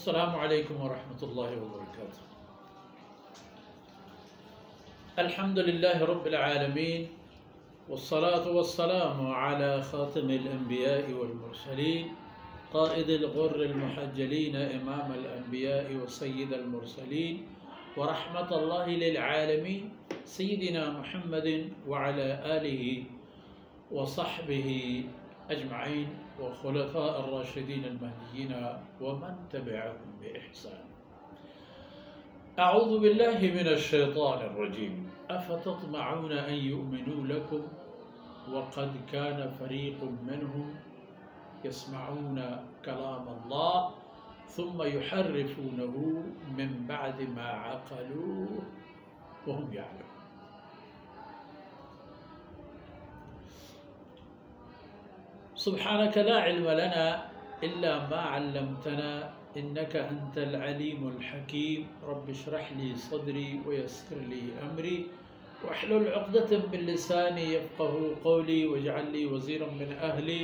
السلام علیکم ورحمۃ اللہ وبرکاتہ۔ الحمد للہ رب العالمین والصلاة والسلام على خاتم الانبیاء والمرسلین قائد الغر المحجلین امام الانبیاء وسید المرسلین ورحمۃ اللہ للعالمین سیدنا محمد وعلى آلہ وصحبہ اجمعین وخلفاء الراشدین المہدیین ومن تبعهم بإحسان۔ اعوذ باللہ من الشیطان الرجیم افتطمعون ان یؤمنوا لکم وقد کان فریق منهم يسمعون کلام اللہ ثم يحرفونه من بعد ما عقلوه وهم يعلمون۔ سبحانك لا علم لنا إلا ما علمتنا إنك أنت العليم الحكيم رب اشرح لي صدري ويسر لي أمري واحلل عقدة من لساني يفقه قولي واجعل لي وزيرا من أهلي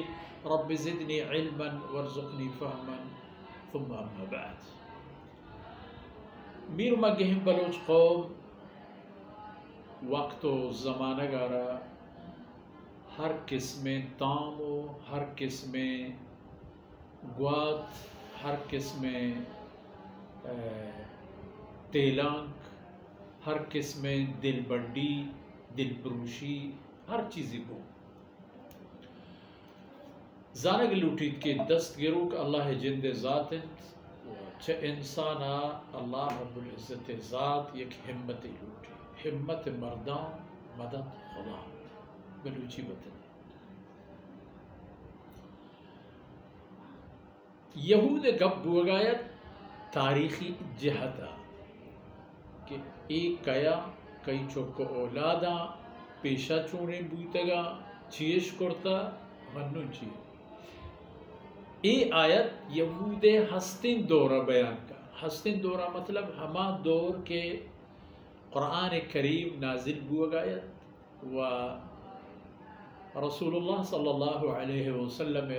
رب زدني علما وارزقني فهما ثم أما بعد۔ میر مگہم بلوچ قوم وقت و زمانہ گارا ہر قسم تام و ہر قسم گوات ہر قسم تیلانک ہر قسم دل بڈی دل پروشی ہر چیزی کو زانگ لوٹید کے دست گروک اللہ جند ذات چھ انسانا اللہ رب العزت ذات یک ہمت لوٹی ہمت مردان مدد خدا بلوچی بطن۔ یہود گب بوگایت تاریخی جہتا کہ ایک کیا کئی چوک اولادا پیشہ چونے بوتگا چیش کرتا منن چی۔ ای آیت یہود ہستن دورہ بیان کا۔ ہستن دورہ مطلب ہما دور کے قرآن کریم نازل بوگایت و رسول اللہ صلی اللہ علیہ وسلم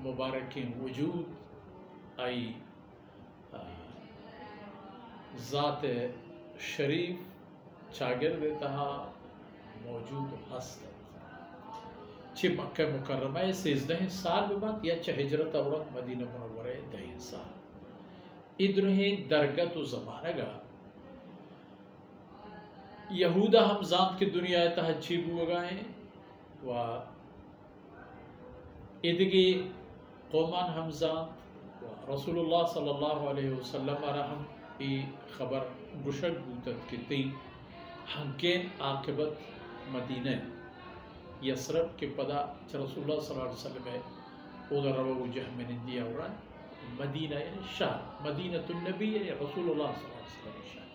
مبارکین وجود آئی ذات شریف چاگرد تہا موجود ہست چھ مکہ مکرمہ 13 سال بعد یا چھ ہجرت اورت مدینہ منورہ 10 سال ادرہیں درگت و زمانہ گا یہودہ ہمزان کی دنیا تہا چیب ہوگائیں و ادگی قومان ہمزان و رسول اللہ صلی اللہ علیہ وسلم رحم ای خبر گشک بوتت کی تی ہنکین عاقبت مدینہ یسرب کے پدا رسول اللہ صلی اللہ علیہ وسلم ادھر رو جہ من اندیا وران مدینہ یعنی شہر مدینہ النبی یعنی رسول اللہ صلی اللہ علیہ وسلم شہر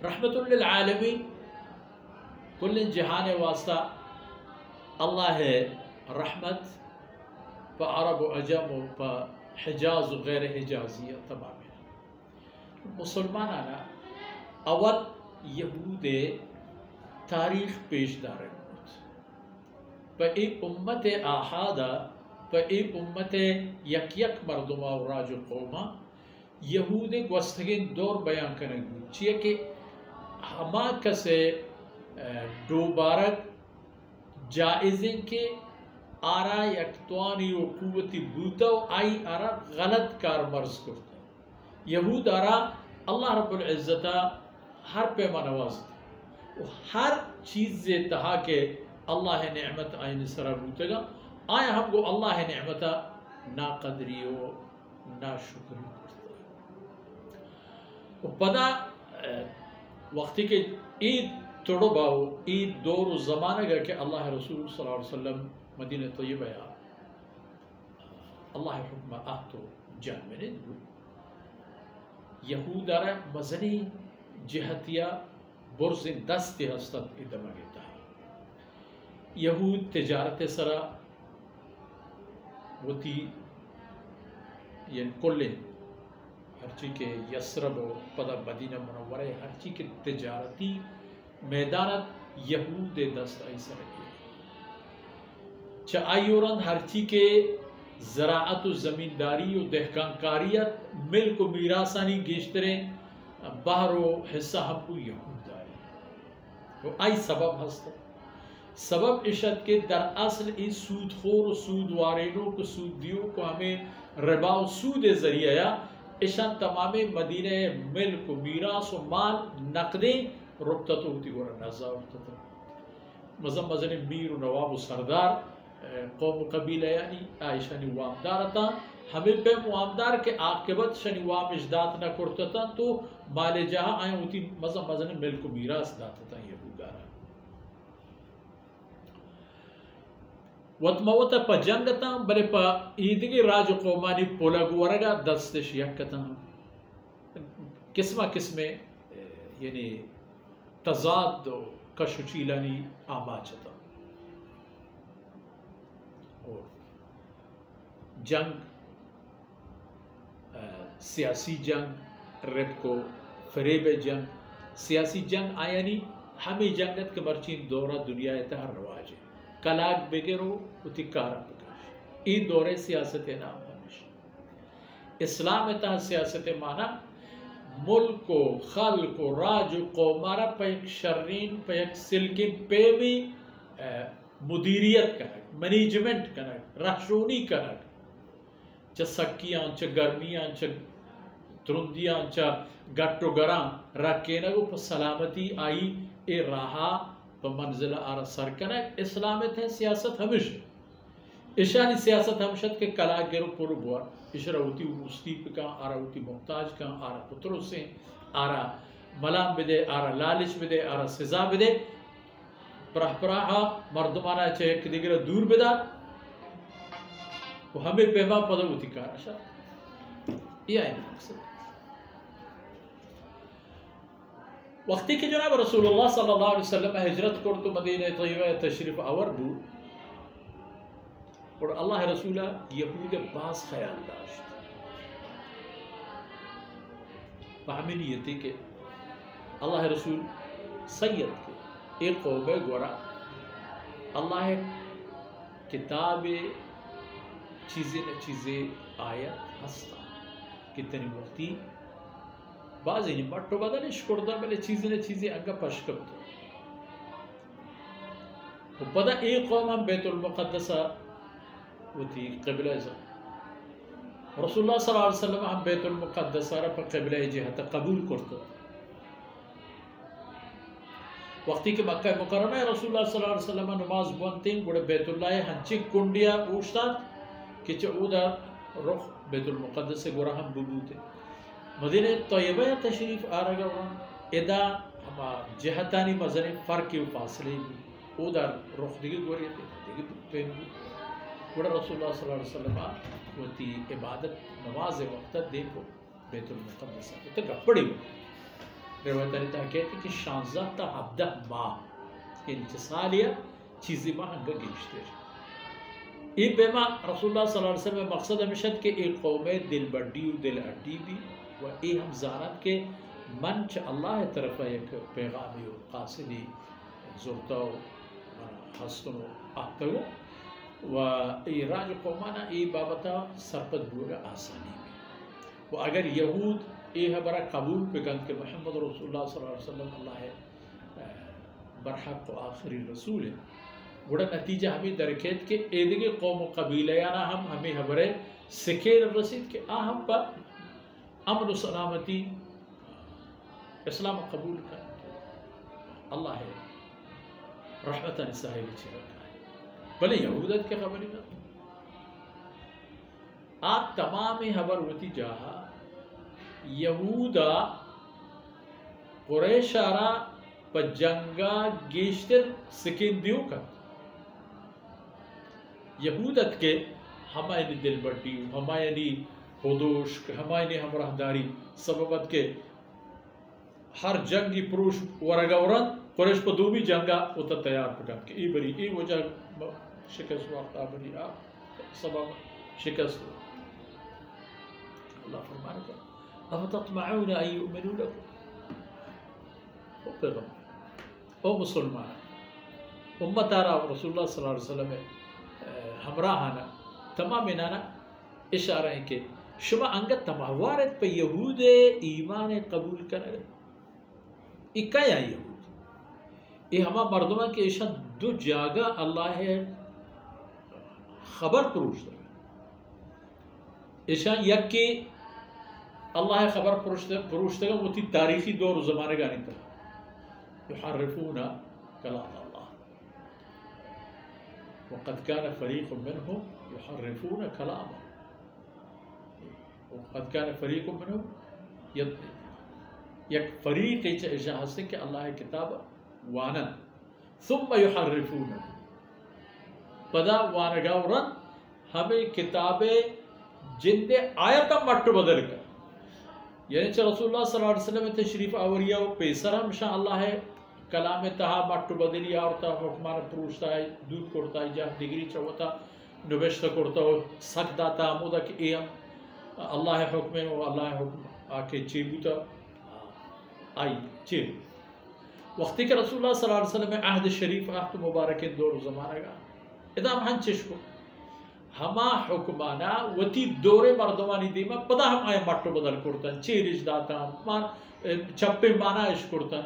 رحمت للعالمین کل جہان واسطہ اللہ ہے رحمت پا عرب و عجم و پا حجاز و غیر حجازی تمام مسلمان آنا اول یہود تاریخ پیش دار پا ای امت آحادا پا ای امت یک مردمہ و راج و قوما یہود گوستگین دور بیان کرنے چیئے کہ ہما کسے دوبارک جائزیں کے آرا یکتوانی و قوتی بوتا و آئی آرا غلط کار مرز کرتا یہود آرا اللہ رب العزتہ ہر پیما نوازتا و ہر چیز سے تہا کہ اللہ نعمت آئین سرا بوتا گا آیا ہم کو اللہ نعمتہ نا قدری و نا شکری کرتا و پدا وقتی کہ عید توڑو باو عید دور و زمانہ گا کہ اللہ رسول صلی اللہ علیہ وسلم مدینہ طیبہ یا اللہ حکمہ آتو جامنید بو یہود آرہ مزنی جہتیا برزن دستی ہستت ادامہ گیتا ہے یہود تجارت سرا وتی یعنی کلیں ہرچی کے یسرب و پدا مدینہ منورہ ہرچی کے تجارتی میدانت یہود دست آئی سرکی چا آئیوران ہرچی کے زراعت و زمینداری و دہقانکاریت ملک و میراثانی گیشتریں بہر و حصہ ہم کو یہود داری وہ آئی سبب ہستا سبب اشد کے در اصل این سود خور و سود وارینوں کو سود دیو کو ہمیں ربا و سود ذریعہ یا اشان تمام مدینہ ملک و میراث و مال نقدیں رکتا تو ہوتی گورا نزا ہوتا تھا مزن میر و نواب و سردار قوم و قبیلہ یعنی آئیشانی وامدار تھا ہمیں پہ وامدار کے عاقبت شنی وام اجداد نہ کرتا تھا تو مال جہاں آئیں ہوتی مزن ملک و میراث داتا تھا یہ بودارا وطموتا پا جنگتا بلے پا ایدگی راج قومانی پولگ ورگا دستش یکتا قسمہ قسمے یعنی تضاد و کشو چیلانی آماچتا اور جنگ سیاسی جنگ رب کو فریب جنگ سیاسی جنگ آیانی ہمیں جنگت کے مرچین دورہ دنیا اتہر رواج ہے کلاک بگرو اتی کارا بکاش این دورے سیاست نام ہمیشہ اسلام اتہر سیاست مانا ملک و خلق و راج و قومارا پا ایک شرین پا ایک سلکن پہ بھی مدیریت کنک منیجمنٹ کنک رخشونی کنک چا سکیاں چا گرمیاں چا ترندیاں چا گٹو گران رکھینگو پا سلامتی آئی اے راہا پا منزل آرہ سر کنک اسلامت ہے سیاست ہمیشہ اشانی سیاست ہمشت کے کلا گرو پورو بوار اشرا ہوتی مستی پہ کہاں آرہ ہوتی محتاج کہاں آرہ پتروں سے آرہ ملام بدے آرہ لالچ بدے آرہ سزا بدے پراہ مردمانہ چاہے ایک دیگر دور بدا وہ ہمیں پیما پدر ہوتی کارا شاہ یہ آئین مقصد وقتی کہ جناب رسول اللہ صلی اللہ علیہ وسلم ہجرت کرتو مدینہ طیبہ تشریف آور بو اور اللہ رسولہ یہود باز خیال داشت فہمین یہ تھی کہ اللہ رسول سید کے ایک قوم گورا اللہ کتاب چیزیں آیت ہستا کتنی وقتی بعضی نہیں مٹو بدنش کردہ بلے چیزیں انگا پشکب تو پدا ایک قوم ہم بیت المقدسہ وہ تھی قبلہ رسول اللہ صلی اللہ علیہ وسلم ہم بیت المقدسہ رہا قبلہ جہت قبول کرتا وقتی کہ مکہ مکرمہ رسول اللہ صلی اللہ علیہ وسلم نماز بونتیں گوڑے بیت اللہ ہنچی کنڈیا اوشتا کہ چعودہ رخ بیت المقدس سے گورا ہم بلوتے مدینہ طیبہ تشریف آرگا ورن ادا ہما جہتانی مزنی فرقی و فاصلے بھی اودا رخ دیگی گوری دیگی پین بھی گوڑا رسول اللہ صلی اللہ علیہ وسلم وقتی عبادت نماز وقت دیکھو بیت المقدس ہے تو گپڑی ہوئی روایت علی تحقیقی کہ 16 تا 17 ماہ یعنی چسالیہ چیزی ماہ ہنگا گیشتے یہ بیما رسول اللہ صلی اللہ علیہ وسلم مقصد ہمیشت کہ ایک قوم دل بڑی و دل اٹی بھی و ای ہم زانت کے منچ اللہ طرف ایک پیغامی و قاصدی زورتا و حسن و آتو و ای راج قومانا ای بابتا سرپت بورا آسانی بھی و اگر یہود یہ برا قبول پکن کہ محمد رسول اللہ صلی اللہ علیہ وسلم اللہ برحق و آخری رسول ہے بڑا نتیجہ ہمیں درکیت کہ ایدگی قوم و قبیلیانا ہمیں حبرے سکیر رسید کہ ہم پر امن و سلامتی اسلام قبول کر اللہ ہے رحمتاً ساحلی چھرکا ہے بلے یہودت کے خبری نہ آپ تمامی حبر ہوتی جاہا یہودا قریشارا پا جنگا گیشتر سکین دیو کا یہودت کے ہمائنی دل بڑی ہمائنی خودوش ہمائنی ہمراہداری سببت کے ہر جنگی پروش ورگورن قریش پا دو بھی جنگا ہوتا تیار پکن کہ ای بری ای وجہ شکست وقت آبری آپ سبب شکست اللہ فرمانے کا افتطمعون ان یؤمنوا لکم او پیغمبر او مسلمان امت آرہ رسول اللہ صلی اللہ علیہ وسلم ہمراہانا تمام انانا اشارہ ہے کہ شما انگت تمہوارت پہ یہود ایمان قبول کرے اکا یا یہود یہ ہما مردمہ کے ایشان دو جاگہ اللہ ہے خبر پروش دے ایشان یک کہ اللہ خبر پروش دے وہ تھی تاریخی دور و زمانے گا نہیں تھا یحرفون کلام اللہ وقد كان فريق منهم يحرفون كلام وقد كان فريق منهم یک فریق ایشا ہستے کہ اللہ کتاب وانا ثم يحرفون پدا وانگاورن ہمیں کتابیں جن دے آیتا مٹو بدل کر یعنی چھ رسول اللہ صلی اللہ علیہ وسلم تشریف آوریہ و پیسر ہم شاء اللہ ہے کلام تہا مٹو بدلی آورتا حکمان پروشتا ہے دودھ کرتا ہے جہاں دیگری چاہتا نوشتا کرتا ہو سک داتا مودا کہ ایم اللہ حکمیں و اللہ حکم آکے چیبوتا آئی چیل وقتی کہ رسول اللہ صلی اللہ علیہ وسلم عہد شریف عہد مبارک دور و زمانہ گا ادام ہن چشکو ہما حکمانا وتی دور مردمانی دیما پدا ہم آئے مٹو بدل کرتا چیرش داتا چپے مانا اش کرتا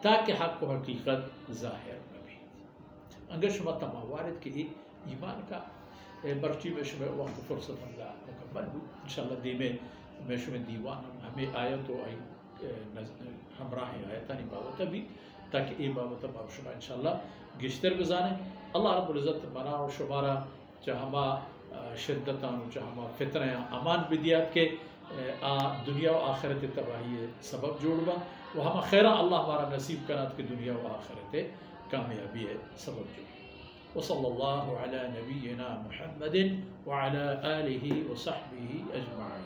تاکہ حق و حقیقت ظاہر بھی اگر شما تمہوارد کی ایمان کا برچی میں شما وقت فرصت اللہ مکمل ہو انشاءاللہ دیمے میں شما دیوان ہمیں آیت و ہمراہ آیتانی باوتا بھی تاکہ ای باوتا باو شما انشاءاللہ گشتر بزانے اللہ رب العزت منا و شمارا چاہما شدتان و چاہما فتنہ امان بدیات کے دنیا و آخرت تباہی سبب جوڑ با و ہما خیرہ اللہ ہمارا نصیب کنات کہ دنیا و آخرت کامیابی سبب جوڑ وصلی اللہ علی نبینا محمد وعلی آلہ وصحبہ اجمعین.